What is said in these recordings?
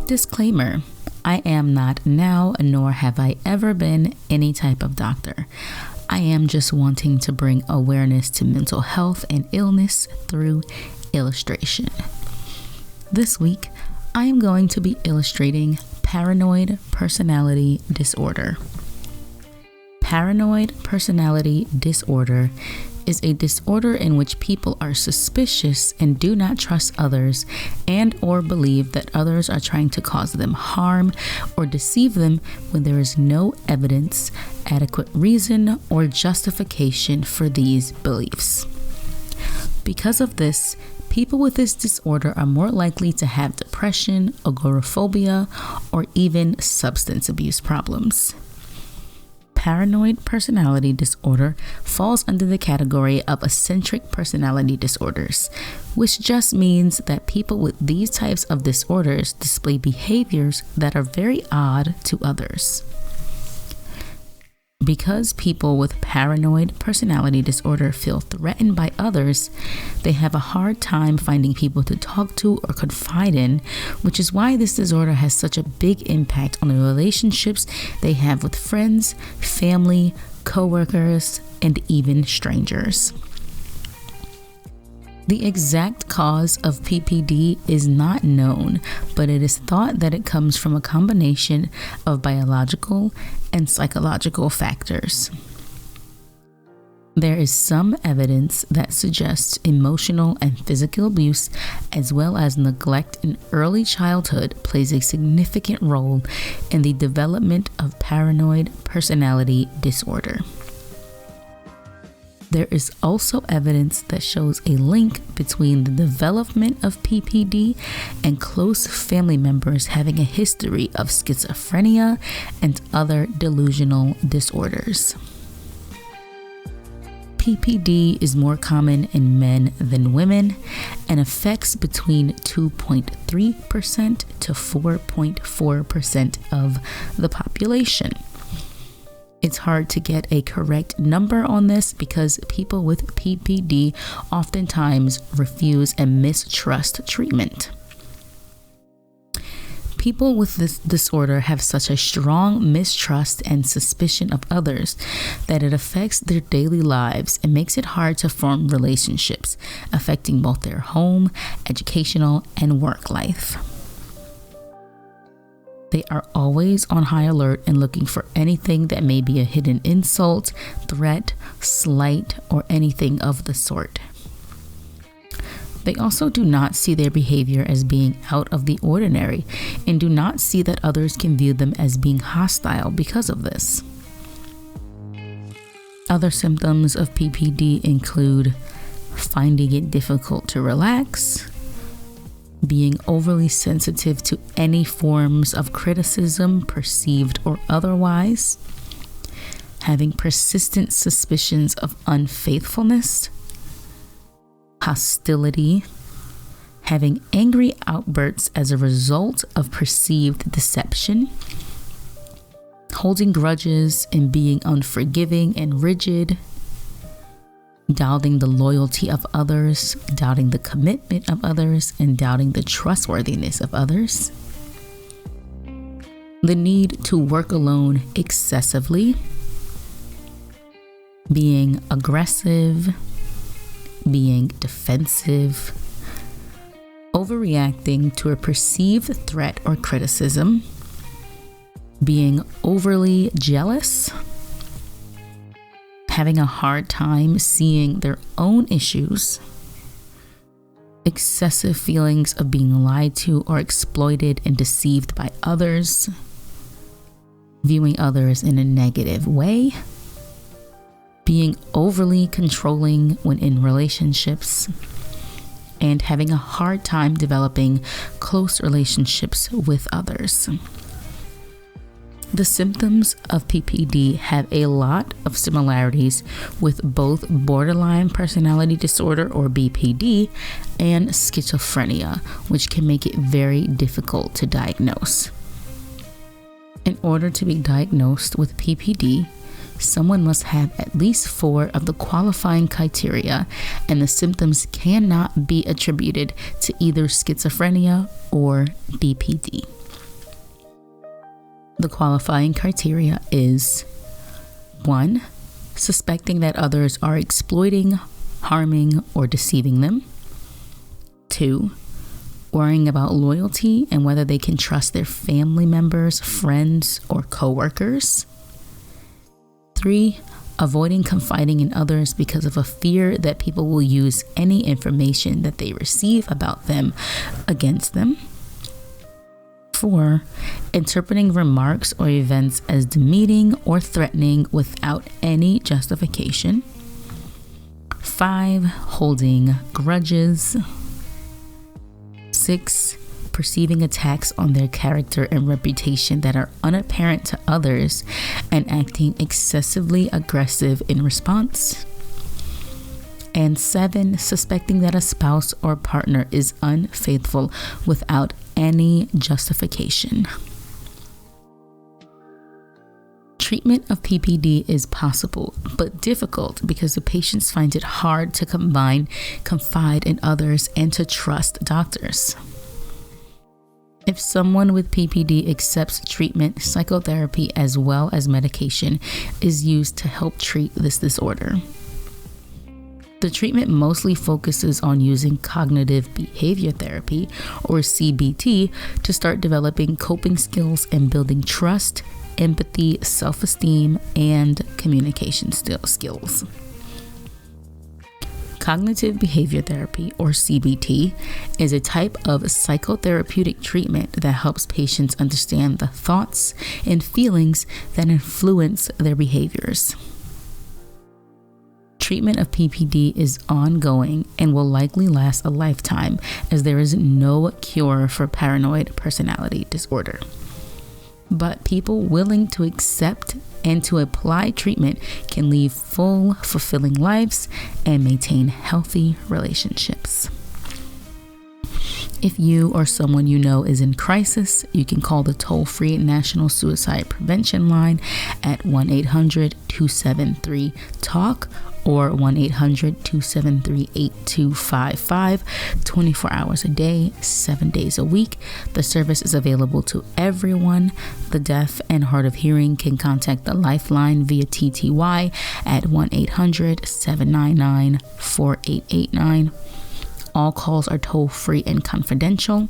Disclaimer: I am not now, nor have I ever been, any type of doctor. I am just wanting to bring awareness to mental health and illness through illustration. This week, I am going to be illustrating paranoid personality disorder. Paranoid personality disorder is a disorder in which people are suspicious and do not trust others and or believe that others are trying to cause them harm or deceive them when there is no evidence, adequate reason, or justification for these beliefs. Because of this, people with this disorder are more likely to have depression, agoraphobia, or even substance abuse problems. Paranoid personality disorder falls under the category of eccentric personality disorders, which just means that people with these types of disorders display behaviors that are very odd to others. Because people with paranoid personality disorder feel threatened by others, they have a hard time finding people to talk to or confide in, which is why this disorder has such a big impact on the relationships they have with friends, family, coworkers, and even strangers. The exact cause of PPD is not known, but it is thought that it comes from a combination of biological and psychological factors. There is some evidence that suggests emotional and physical abuse, as well as neglect in early childhood, plays a significant role in the development of paranoid personality disorder. There is also evidence that shows a link between the development of PPD and close family members having a history of schizophrenia and other delusional disorders. PPD is more common in men than women and affects between 2.3% to 4.4% of the population. It's hard to get a correct number on this because people with PPD oftentimes refuse and mistrust treatment. People with this disorder have such a strong mistrust and suspicion of others that it affects their daily lives and makes it hard to form relationships, affecting both their home, educational, and work life. They are always on high alert and looking for anything that may be a hidden insult, threat, slight, or anything of the sort. They also do not see their behavior as being out of the ordinary and do not see that others can view them as being hostile because of this. Other symptoms of PPD include finding it difficult to relax, being overly sensitive to any forms of criticism, perceived or otherwise, having persistent suspicions of unfaithfulness, hostility, having angry outbursts as a result of perceived deception, holding grudges and being unforgiving and rigid, doubting the loyalty of others, doubting the commitment of others, and doubting the trustworthiness of others. The need to work alone excessively, being aggressive, being defensive, overreacting to a perceived threat or criticism, being overly jealous, having a hard time seeing their own issues, excessive feelings of being lied to or exploited and deceived by others, viewing others in a negative way, being overly controlling when in relationships, and having a hard time developing close relationships with others. The symptoms of PPD have a lot of similarities with both borderline personality disorder or BPD and schizophrenia, which can make it very difficult to diagnose. In order to be diagnosed with PPD, someone must have at least 4 of the qualifying criteria, and the symptoms cannot be attributed to either schizophrenia or BPD. The qualifying criteria is 1. Suspecting that others are exploiting, harming, or deceiving them. 2. Worrying about loyalty and whether they can trust their family members, friends, or coworkers. 3. Avoiding confiding in others because of a fear that people will use any information that they receive about them against them. 4. Interpreting remarks or events as demeaning or threatening without any justification. 5. Holding grudges. 6. Perceiving attacks on their character and reputation that are unapparent to others and acting excessively aggressive in response. And 7. Suspecting that a spouse or partner is unfaithful without any justification. Treatment of PPD is possible, but difficult because the patients find it hard to confide in others and to trust doctors. If someone with PPD accepts treatment, psychotherapy as well as medication is used to help treat this disorder. The treatment mostly focuses on using cognitive behavior therapy, or CBT, to start developing coping skills and building trust, empathy, self-esteem, and communication skills. Cognitive behavior therapy, or CBT, is a type of psychotherapeutic treatment that helps patients understand the thoughts and feelings that influence their behaviors. Treatment of PPD is ongoing and will likely last a lifetime, as there is no cure for paranoid personality disorder. But people willing to accept and to apply treatment can lead full, fulfilling lives and maintain healthy relationships. If you or someone you know is in crisis, you can call the toll-free National Suicide Prevention Line at 1-800-273-TALK or 1-800-273-8255, 24 hours a day, 7 days a week. The service is available to everyone. The deaf and hard of hearing can contact the Lifeline via TTY at 1-800-799-4889. All calls are toll-free and confidential.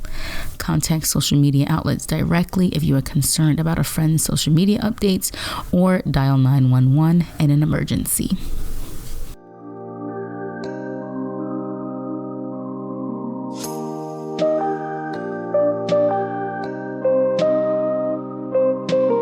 Contact social media outlets directly if you are concerned about a friend's social media updates, or dial 911 in an emergency.